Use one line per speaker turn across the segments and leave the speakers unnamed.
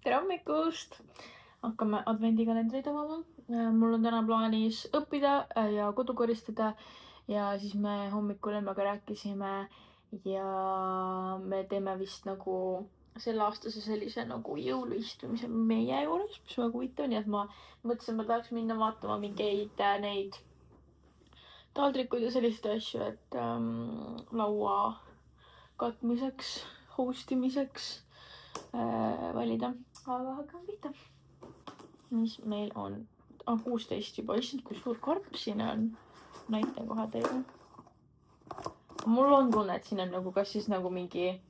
Tere hommikust! Hakkame advendikalendreid avama. Mul on täna plaanis õppida ja kodu koristada ja siis me hommikul emmaga rääkisime ja me teeme vist nagu selle aastase sellise nagu jõuluistumise meie juures, mis väga huvitav, nii et ma mõtlesin, ma tahaks minna vaatama mingeid neid taldrikuid ja selliseid asju, et laua katmiseks, host imiseks valida. Aga hakkame pihta. Mis meil on? 16 juba. Issand, kui suur karp siin on. Näitan kohe teile. Mul on tunne, et siin on nagu kas siis nagu mingi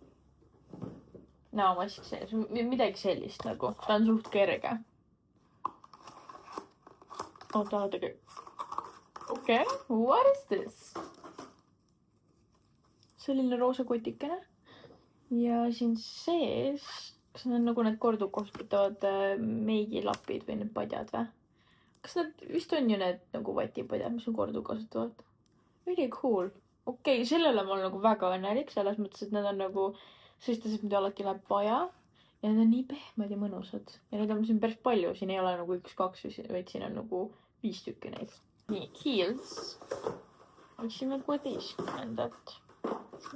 näomask sees. Midagi sellist nagu. Ta on suht kerge. Oota. Okay, what is this? Selline roosa kotikene. Ja siin sees, kas need on nagu need korduvkasutavad meigilapid või need padjad või? Kas need vist on ju need nagu vatipadjad, mis on korduvkasutavad? Really cool. Okei, sellele ma olen nagu väga õnnelik, selles mõttes, et need on nagu sellist asjad, mida alati läheb vaja. Ja need on nii pehmed ja mõnusad. Ja need on siin päris palju, siin ei ole nagu 1-2, vaid siin on nagu 5 tükki neid. Nii, heels. Otsime 16.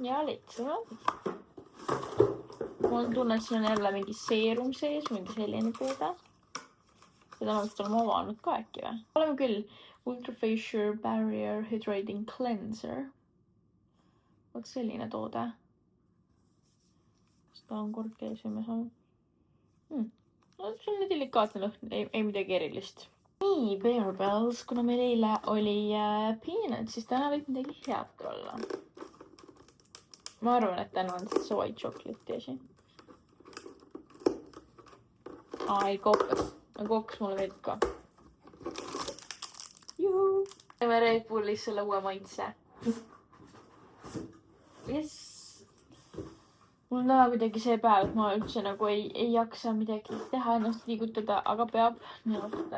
Ja lihtsalt. Mul on tunne, et siin on jälle mingi seerum sees, mingi selline toode. Seda ma vist oleme avanud ka äkki või? Oleme küll. Ultra Facial Barrier Hydrating Cleanser. Vot selline toode. Kas ta on kord käes või me saame? See on delikaatne lõhn, ei midagi erilist. Nii, Bear Bells, kuna meil eile oli peanut, siis täna võib midagi head olla. Ma arvan, et täna on see white chocolate asi. Ai, koks mulle veel ka. Juhu! Teeme Red Bullis selle uue maitse. Yes! Mul on näha kuidagi see päev, et ma üldse nagu ei jaksa midagi teha, ennast liigutada, aga peab. Nii et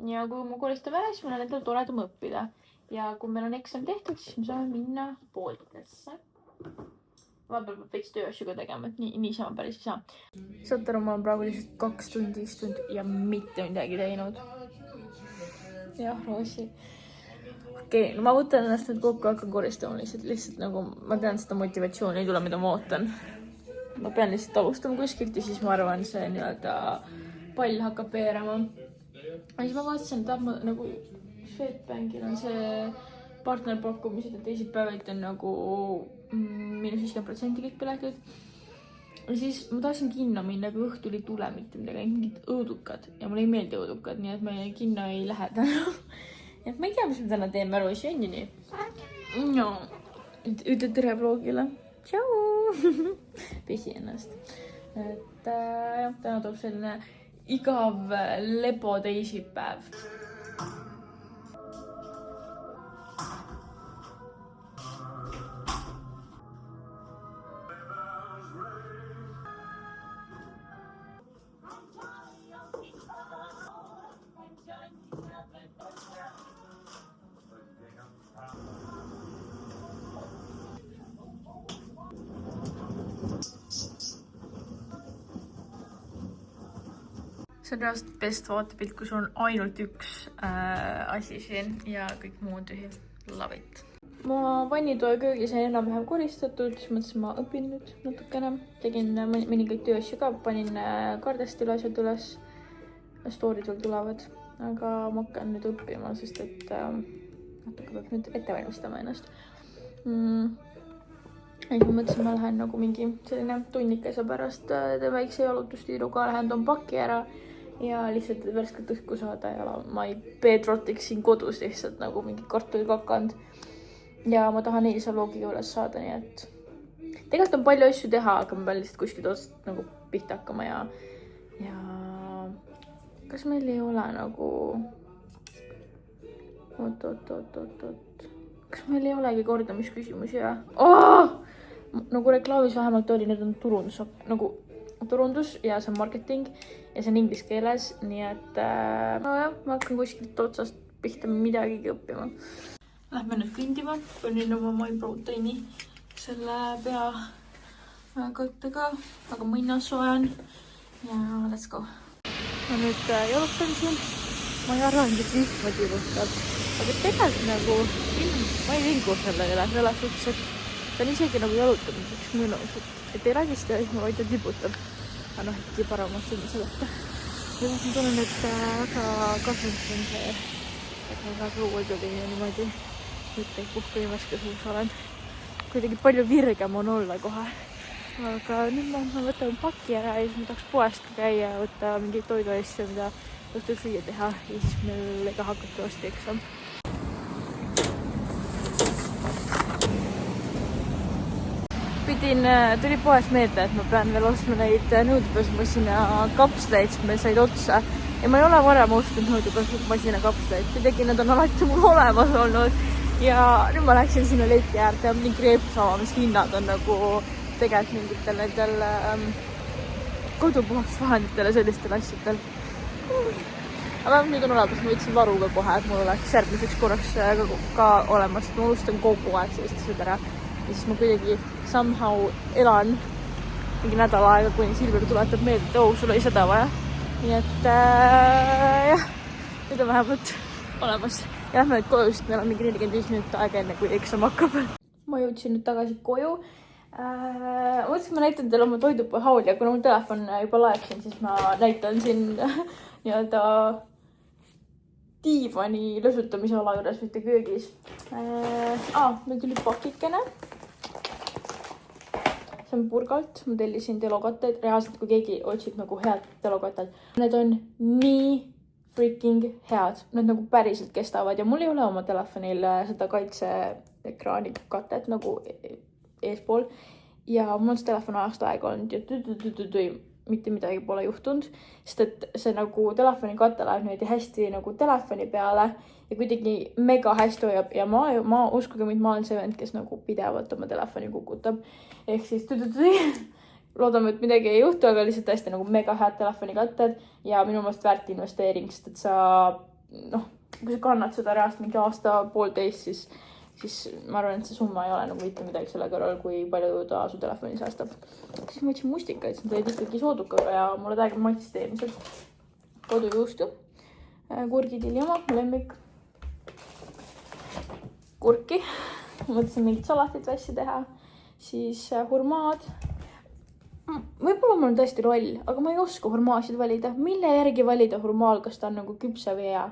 ja kui ma koristan ära, siis meil on endal toredam õppida. Ja kui meil on eksam tehtud, siis me saame minna pooltesse. Vahepeal peab veits tööasju ka tegema, et niisama päris ei saa. Saate aru, ma olen praegu lihtsalt 2 tundi istunud ja mitte midagi teinud. Jah, Roosi. Okei, no ma võtan ennast nüüd kokku, hakkan koristama lihtsalt nagu ma tean seda motivatsiooni ei tule, mida ma ootan. Ma pean lihtsalt alustama kuskilt ja siis ma arvan, see nii-öelda pall hakkab veerema. Ja siis ma vaatasin, et nagu Swedbankil on see partnerpakkumised ja teisipäevalt on nagu -50% kõik piletid. Ja siis ma tahtsin kinno minna, aga õhtul ei tule mitte midagi, mingid õudukad. Ja mulle ei meeldi õudukad, nii et ma kinno ei lähe täna. Et ma ei tea, mis me täna teeme, Roosi, on ju nii? No. Ütle tere vlogile. Tšau! Pesi ennast. Et täna tuleb selline igav lepo teisipäev. See on reaalselt best vaatepilt, kui sul on ainult üks asi siin ja kõik muu on tühi. Love it. Ma vannitoe köögis on enam-vähem koristatud, siis mõtlesin, ma õpin nüüd natukene. Tegin mõningaid tööasju ka, panin kardestil asjad üles. Storid veel tulevad, aga ma hakkan nüüd õppima, sest et natuke peab nüüd ette valmistama ennast. Ja ma mõtlesin, ma lähen nagu mingi selline tunnikese pärast väikse jalutustiiruga, lähen toon paki ära ja lihtsalt värsket õhku saada ja ma ei peetrotiks siin kodus lihtsalt nagu mingi kartuli kakand. Ja ma tahan eilse vlogiga üles saada, nii et tegelikult on palju asju teha, aga ma pean lihtsalt kuskilt otsast nagu pihta hakkama ja kas meil ei ole nagu oot. Kas meil ei olegi kordamisküsimusi või? Nagu reklaamis vähemalt oli, need on turundus ja see on marketing ja see on inglise keeles, nii et nojah, ma hakkan kuskilt otsast pihta midagigi õppima. Lähme nüüd kõndima, panin oma My Proteini selle peakattega, aga mõnnas soean ja let's go. Ma nüüd jalutan siin. Ma ei arva, et vihma tibutab. Aga tegelikult nagu ma ei vingu selle üle, selles suhtes, et ta on isegi nagu jalutamiseks mõnus, et ei rägista vihma, vaid ta tibutab. Aga noh, ikkagi paremat sinna seleta. Ja ma tunnen, et väga kasulik on see, et ma väga uued olin ja niimoodi mitte ei puhku nii vaske suus olen. Kuidagi palju virgem on olla kohe. Aga nüüd ma võtan paki ära ja siis ma tahaks poest käia ja võtta mingeid toiduasju, mida õhtul süüa teha ja siis meil ka hakkab kõvasti eksam. Tuli poest meelde, et ma pean veel ostma neid nõudepesmasina kapsleid, sest meil said otsa. Ja ma ei ole varem ostnud nõudepesmasina kapsleid. Kuidagi need on alati mul olemas olnud. Ja nüüd ma läksin sinna leti äärde ja mingi reepusama, mis hinnad on nagu tegelikult mingitel nendel kodupuhastusvahenditele sellistel asjadel. Aga nüüd on olemas, ma võtsin varuga kohe, et mul oleks järgmiseks korraks ka olemas. Ma unustan kogu aeg sellised ära. Ja siis ma kuidagi somehow elan mingi nädal aega, kuni Silver tuletab meelde, et sul oli seda vaja. Nii et jah, nüüd on vähemalt olemas. Ja lähme nüüd koju, sest meil on mingi 45 minutit aega enne, kui eksam hakkab. Ma jõudsin nüüd tagasi koju. Mõtlesin, ma näitan teile oma toidupoehauli ja kuna mul telefon juba laeksin, siis ma näitan siin nii-öelda diivani lösutamise ala juures, mitte köögis. Meil tuli pakikene. See on Purgalt. Ma tellisin telokatteid. Reaalselt, kui keegi otsib nagu head telokatted. Need on nii freaking head. Need nagu päriselt kestavad ja mul ei ole oma telefonil seda kaitseekraani katet nagu eespool. Ja mul on see telefon ajast aega olnud ja mitte midagi pole juhtunud, sest et see nagu telefoni katte läheb nüüd hästi nagu telefoni peale ja kuidagi mega hästi hoiab ja ma uskuge mind, ma olen see vend, kes nagu pidevalt oma telefoni kukutab. Ehk siis loodame, et midagi ei juhtu, aga lihtsalt hästi nagu mega head telefoni katted ja minu meelest väärt investeering, sest et sa, kui sa kannad seda reast mingi aasta poolteist, siis ma arvan, et see summa ei ole nagu mitte midagi selle kõrval, kui palju ta su telefoni säästab. Siis ma võtsin mustikaid, see olid ikkagi soodukaga ja mulle täiega maitsid eelmiselt kodujuustu. Kurgidil jama, lemmik. Kurki. Ma mõtlesin mingit salatit asja teha. Siis hurmaad. Võib-olla mul on tõesti roll, aga ma ei oska hurmaasid valida. Mille järgi valida hurmaal, kas ta on nagu küpse või hea?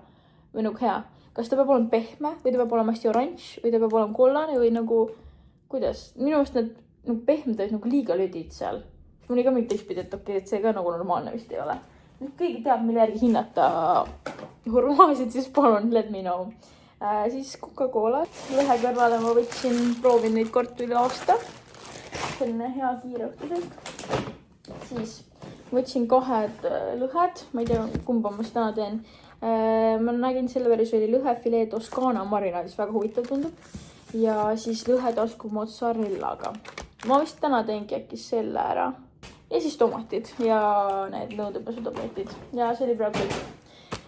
Või nagu hea? Kas ta peab olema pehme või ta peab olema hästi oranž või ta peab olema kollane või nagu, kuidas? Minu arust need nagu pehmed olid nagu liiga lüdid seal. Mul oli ka mingi teistpidi, et okei, et see ka nagu normaalne vist ei ole. Nüüd keegi teab, mille järgi hinnata hurmaasid, siis palun, let me know. Siis Coca-Cola. Lõhe kõrvale ma proovin neid kartuli aasta. Selline hea kiire õhtusöök. Siis võtsin 2 lõhed. Ma ei tea, kumba ma täna teen. Ma nägin selle veres oli lõhefilee Toscana marinaadis, väga huvitav tundub. Ja siis lõhetasku mozzarellaga. Ma vist täna teengi äkki selle ära. Ja siis tomatid ja need nõudepesutabletid. Ja see oli praegu kõik.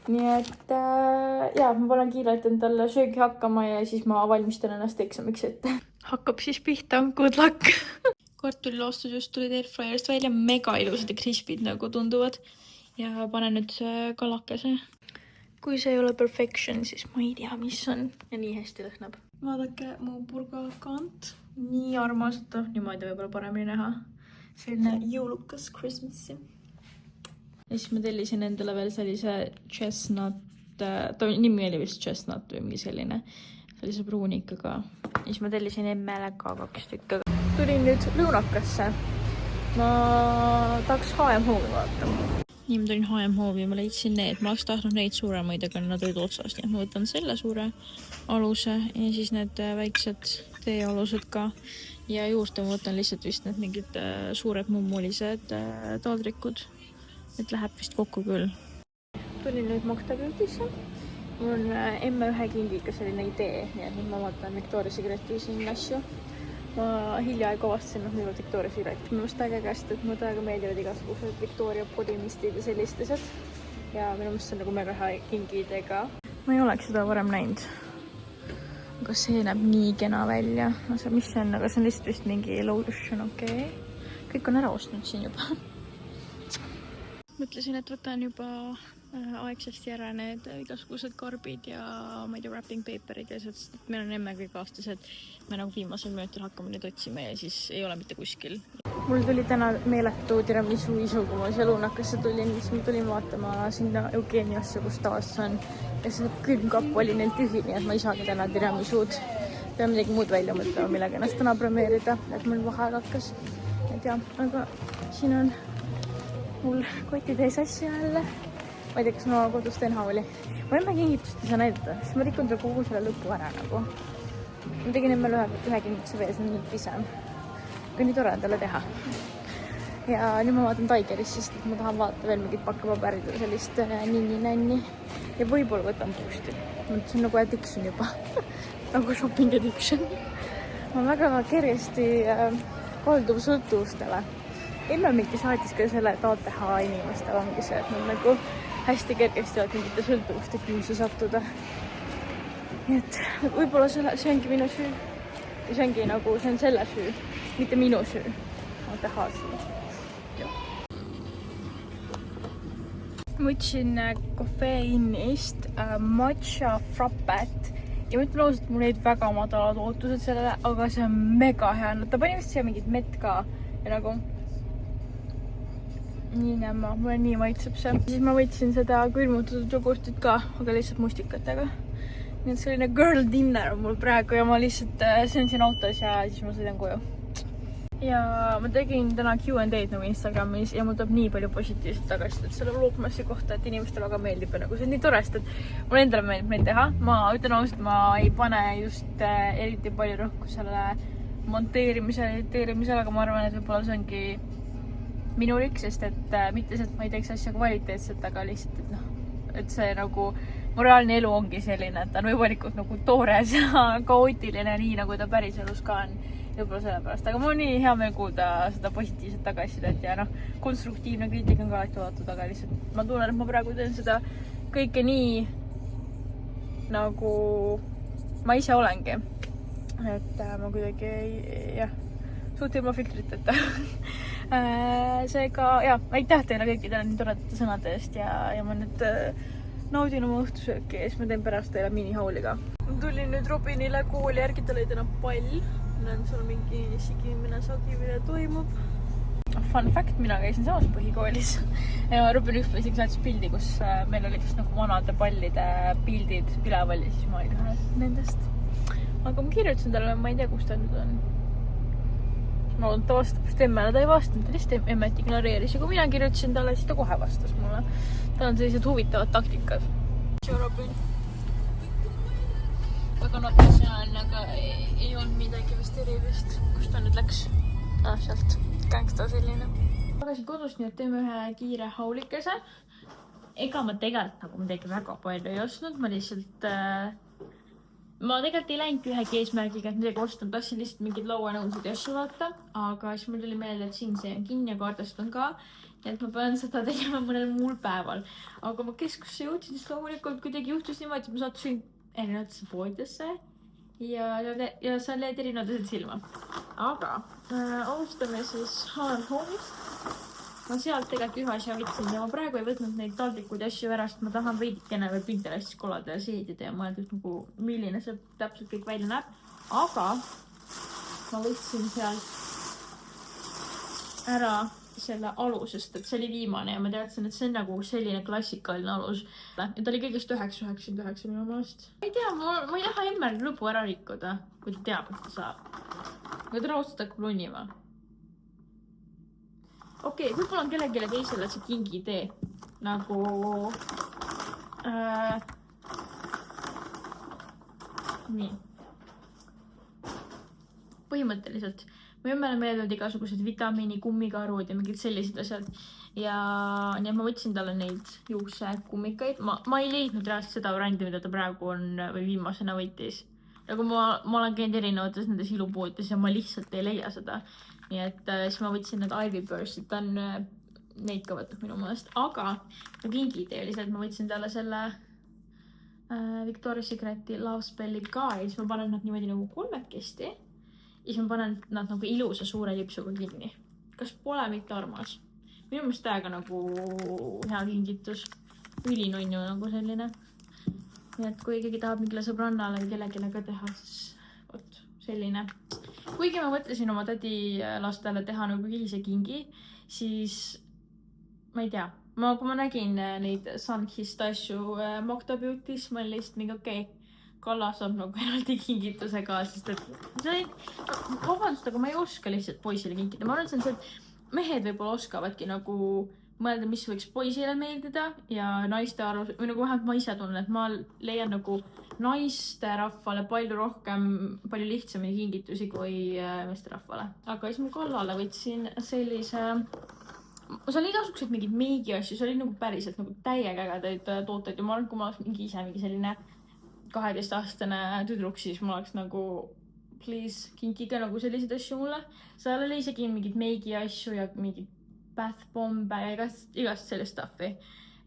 Nii et ma panen kiirelt endale söögi hakkama ja siis ma valmistan ennast eksamiks ette. Hakkab siis pihta, good luck. Kartuliloostus just tulid airfryerist välja. Mega ilusad ja crispid nagu tunduvad. Ja panen nüüd kalakese. Kui see ei ole perfection, siis ma ei tea, mis on. Ja nii hästi lõhnab. Vaadake mu purgakant. Nii armas, et niimoodi võib-olla paremini näha. Selline jõulukas Christmasi. Ja siis ma tellisin endale veel sellise chestnut. Ta nimi oli vist chestnut või mingi selline. Sellise pruunikaga. Ja siis ma tellisin emmele ka 2 tükka. Tulin nüüd lõunakasse. Ma tahaks H&M-hoovi vaatama. Nii ma tulin H&M-hoovi ja ma leidsin need. Ma oleks tahtnud neid suuremaid, aga nad olid otsast. Ja ma võtan selle suure aluse ja siis need väiksed teealused ka. Ja juurde ma võtan lihtsalt vist need mingid suured mummulised taldrikud. Et läheb vist kokku küll. Tulin nüüd Makta Beauty'sse. Mul on M1 kingiga selline idee. Nii et nüüd ma vaatan Victoria's Secreti siin asju. Ma hiljaaegu avastasin minult Victoria's Secret. Minu meelest ägegast, et mulle täiega meeldivad igasugused Victoria bodymistid ja sellistised. Ja minu meelest see on nagu mega hea kingidega. Ma ei oleks seda varem näinud. Aga see näeb nii kena välja. Mis see on? Aga see on lihtsalt vist mingi lotion, okei. Kõik on ära ostnud siin juba. mõtlesin, et võtan juba aegsasti ära need igasugused karbid ja ma ei tea, wrapping paperid ja sest, et meil on emme kõik aastased. Me nagu viimasel minutil hakkame nüüd otsima ja siis ei ole mitte kuskil. Mul tuli täna meeletu tiramisu isu, kui ma siia Lunakasse tulin, siis ma tulin vaatama sinna Eugeniasse, kus taas on. Ja see külmkapp oli neil tühi, nii et ma ei saagi täna tiramisud. Pean midagi muud välja mõtlema, millega ennast täna premeerida, et mul vaheaeg hakkas. Et jah, aga siin on mul kotid ees asju jälle. Ma ei tea, kas ma kodus teen haavali. Ma emme kingitust ei saa näidata, sest ma rikun kogu selle lõpu ära nagu. Ma tegin emmel ühe kingituse vees, nüüd pisem. Aga nii tore on talle teha. Ja nüüd ma vaatan Tigeris, sest ma tahan vaadata veel mingit pakkapaberid ja sellist ninni-nänni. Ja võib-olla võtan boost'i. See on nagu addiction juba. Nagu shopping addiction. Ma väga kergesti kalduv sõltuvustele. Emme mingi saatis ka selle TTH inimestel ongi see, et nad nagu hästi kergesti oled mingite sõltuvuste küüsi sattuda. Nii et võib-olla see ongi minu süü. Ja see ongi nagu, see on selle süü, mitte minu süü. TTH süü. Ma võtsin kofeiinist matcha frappet ja ma ütlen ausalt, mul olid väga madalad ootused sellele, aga see on mega hea. Ta pani vist siia mingit mett ka ja nagu nii näma, mulle nii maitseb see. Siis ma võtsin seda külmutatud jogurtit ka, aga lihtsalt mustikatega. Nii et selline girl dinner on mul praegu ja ma lihtsalt söön siin autos ja siis ma sõidan koju. Ja ma tegin täna Q&A-d nagu Instagramis ja mul tuleb nii palju positiivset tagasi selle vlogmassi kohta, et inimestele väga meeldib ja nagu see on nii torest, et mul endale meeldib neid teha. Ma ütlen ausalt, ma ei pane just eriti palju rõhku selle monteerimisele, editeerimisele, aga ma arvan, et võib-olla see ongi minulik, sest et mitte see, et ma ei teeks asja kvaliteetselt, aga lihtsalt, et see nagu mu reaalne elu ongi selline, et ta on võimalikult nagu toores ja kaootiline, nii nagu ta päris elus ka on. Võib-olla sellepärast, aga mul on nii hea meel kuulda seda positiivset tagasisidet ja konstruktiivne kriitika on ka alati vaadatud, aga lihtsalt ma tunnen, et ma praegu teen seda kõike nii nagu ma ise olengi. Et ma kuidagi suht ilma filtriteta. Seega, aitäh teile kõikidele nii toredate sõnade eest ja ma nüüd naudin oma õhtusööki ja siis ma teen pärast teile minihauliga. Ma tulin nüüd Robinile kooli järgi, tal oli täna pall. Näen, seal mingi sigimine, sagimine toimub. Fun fact, mina käisin samas põhikoolis. Ja Robin ükspäev isegi saatis pildi, kus meil olid just nagu vanade pallide pildid üleval ja siis ma olin ühe nendest. Aga ma kirjutasin talle, ma ei tea, kus ta nüüd on. Ma olen ta vastab, sest emmele ta ei vastanud, ta lihtsalt emmet ignoreeris ja kui mina kirjutasin talle, siis ta kohe vastas mulle. Tal on sellised huvitavad taktikad. Tšau, Robin. Väga notasjaan, aga ei olnud midagi vist erilist. Kus ta nüüd läks? Sealt gangsta selline. Tagasin kodust, nii et teeme ühe kiire haulikese. Ega ma tegelikult nagu midagi väga palju ei ostnud. Ma lihtsalt... Ma tegelikult ei läinud ühegi eesmärgiga, et midagi ostnud. Tahtsin lihtsalt mingid lauanõusid ja asju vaata. Aga siis mul tuli meelde, et siin see on kinni ja kaardast on ka. Nii et ma pean seda tegema mõnel muul päeval. Aga ma keskusse jõudsin, siis loomulikult kuidagi juhtus niimoodi, et ma sattusin erinevatesse poodidesse ja sa leed erinevates silma. Aga alustame siis H&H-ist. Ma sealt tegelikult ühe asja võtsin ja ma praegu ei võtnud neid taldrikud ja asju ära, sest ma tahan veidikene veel Pinterestis kolada ja seedida ja mõelda, nagu, milline see täpselt kõik välja näeb. Aga ma võtsin sealt ära selle alusest, et see oli viimane ja ma teadsin, et see on nagu selline klassikaline alus. Ja ta oli kõigest 9,99 minu meelest. Ma ei tea, ma ei taha emmel lõbu ära rikkuda, kui ta teab, et ta saab. Aga ta raudselt hakkab lunima. Okei, võib-olla on kellelegi teisele see kingi idee. Nagu... nii. Põhimõtteliselt. Mu emmele meeldivad igasugused vitamiini, kummikarud ja mingid sellised asjad. Ja nii et ma võtsin talle neid juuksekummikaid. Ma ei leidnud reaalselt seda brändi, mida ta praegu on või viimasena võttis. Nagu ma olen käinud erinevates nendes ilupoodides ja ma lihtsalt ei leia seda. Nii et siis ma võtsin need Ivy Burst, ta on neid ka võtab minu mõelest. Aga kingi idee oli see, et ma võtsin talle selle Victoria's Secreti Love Spelli ka ja siis ma panen nad niimoodi nagu kolmekesti. Ja siis ma panen nad nagu ilusa suure lipsuga kinni. Kas pole mitte armas? minu meelest täiega nagu hea kingitus. Ülinunju nagu selline. Nii et kui keegi tahab mingile sõbrannale või kellelegi ka teha, siis võt, selline. Kuigi ma mõtlesin oma tädi lastele teha nagu kihise kingi, siis ma ei tea. Kui ma nägin neid Sunkist asju Mokta Beauty's, ma olin lihtsalt mingi okei. Kalla saab nagu eraldi kingituse ka, sest et see vabandust, aga ma ei oska lihtsalt poisile kinkida. Ma arvan, et see on see, et mehed võib-olla oskavadki nagu mõelda, mis võiks poisile meeldida ja naiste arvus, või nagu vähemalt ma ise tunnen, et ma leian nagu naiste rahvale palju rohkem, palju lihtsamini kingitusi kui meeste rahvale. Aga siis ma Kallale võtsin sellise, see oli igasugused mingid meigi asju, see oli nagu päriselt nagu täiega ägedaid tooteid ja ma arvan, kui ma oleks mingi ise mingi selline 12-aastane tüdruk, siis ma oleks nagu please kinkige nagu selliseid asju mulle. Seal oli isegi mingid meigi asju ja mingid bath bombe ja igast sellist stuffi.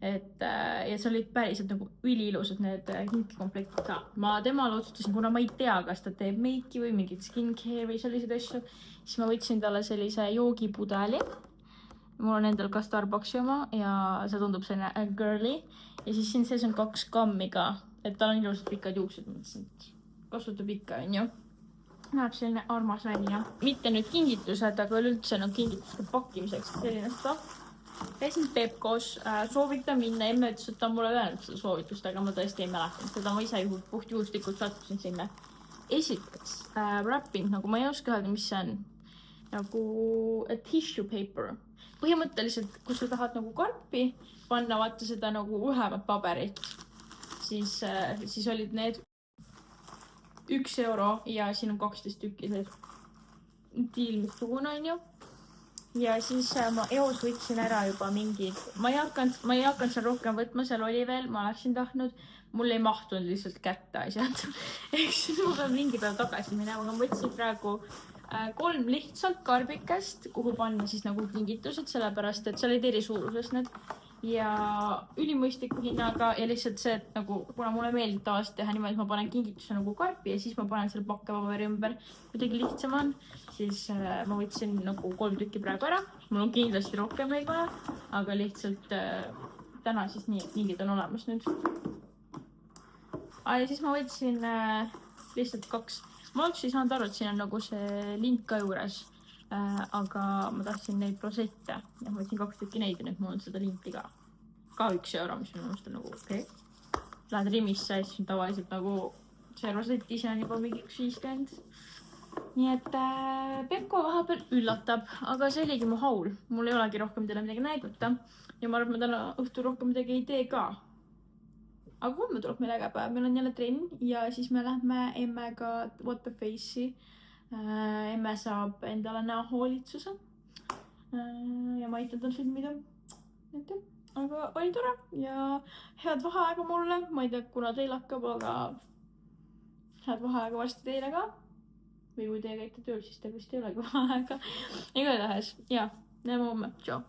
Ja see olid päriselt nagu üliilusad need kinkikomplektid ka. Ma temale otsustasin, kuna ma ei tea, kas ta teeb meiki või mingid skincare või selliseid asju, siis ma võtsin talle sellise joogipudeli. Mul on endal ka Starbucksi oma ja see tundub selline girly. Ja siis siin sees on 2 kammi ka. Et tal on ilusad pikad juuksed, mõtlesin, et kasutab ikka, on ju. Näeb selline armas välja. Mitte nüüd kingitused, aga üldse nagu kingituste pakkimiseks selline stuff. Käisin Pepkos, soovitan minna. Emme ütles, et ta on mulle öelnud seda soovitust, aga ma tõesti ei mäletanud. Seda ma ise puhtjuhuslikult sattusin sinna. Esiteks, wrapping, nagu ma ei oska öelda, mis see on. Nagu tissue paper. Põhimõtteliselt, kui sa tahad nagu karpi panna, vaata seda nagu õhemat paberit. Siis olid need 1 euro ja siin on 12 tükki see diil, mis tugun on ju. Ja siis ma eos võtsin ära juba mingid, ma ei hakanud seal rohkem võtma, seal oli veel, ma oleksin tahtnud, mul ei mahtunud lihtsalt kätte asjad. Ehk siis ma pean mingi päev tagasi minema, aga ma võtsin praegu 3 lihtsalt karbikest, kuhu panna siis nagu kingitused, sellepärast, et seal olid eri suuruses need. Ja ülimõistliku hinnaga ja lihtsalt see, et nagu, kuna mulle meeldib tavaliselt teha niimoodi, et ma panen kingituse nagu karpi ja siis ma panen selle pakkepaberi ümber. Kuidagi lihtsam on, siis ma võtsin nagu 3 tükki praegu ära. Mul on kindlasti rohkem neid vaja, aga lihtsalt täna siis nii, et kingid on olemas nüüd. Ja siis ma võtsin lihtsalt 2. Ma oleks ei saanud aru, et siin on nagu see link ka juures. Aga ma tahtsin neid rosette ja ma võtsin 2 tükki neid ja nüüd mul on seda linti ka 1 euro, mis minu mõist on nagu okei. Lähed Rimisse ja siis on tavaliselt nagu see rosett ise on juba mingi 1,50. Nii et Pepko vahepeal üllatab, aga see oligi mu haul. Mul ei olegi rohkem teile midagi näidata ja ma arvan, et ma täna õhtul rohkem midagi ei tee ka. Aga homme tuleb meil äge päev, meil on jälle trenn ja siis me lähme emmega What the Face'i. Emme saab endale näohoolitsuse ja ma aitan tal filmida. Aga oli tore ja head vaheaega mulle. Ma ei tea, kuna teil hakkab, aga head vaheaega varsti teile ka. Või kui teie käite tööl, siis te vist ei olegi vaheaega. Igatahes, ja, näeme homme. Tšau!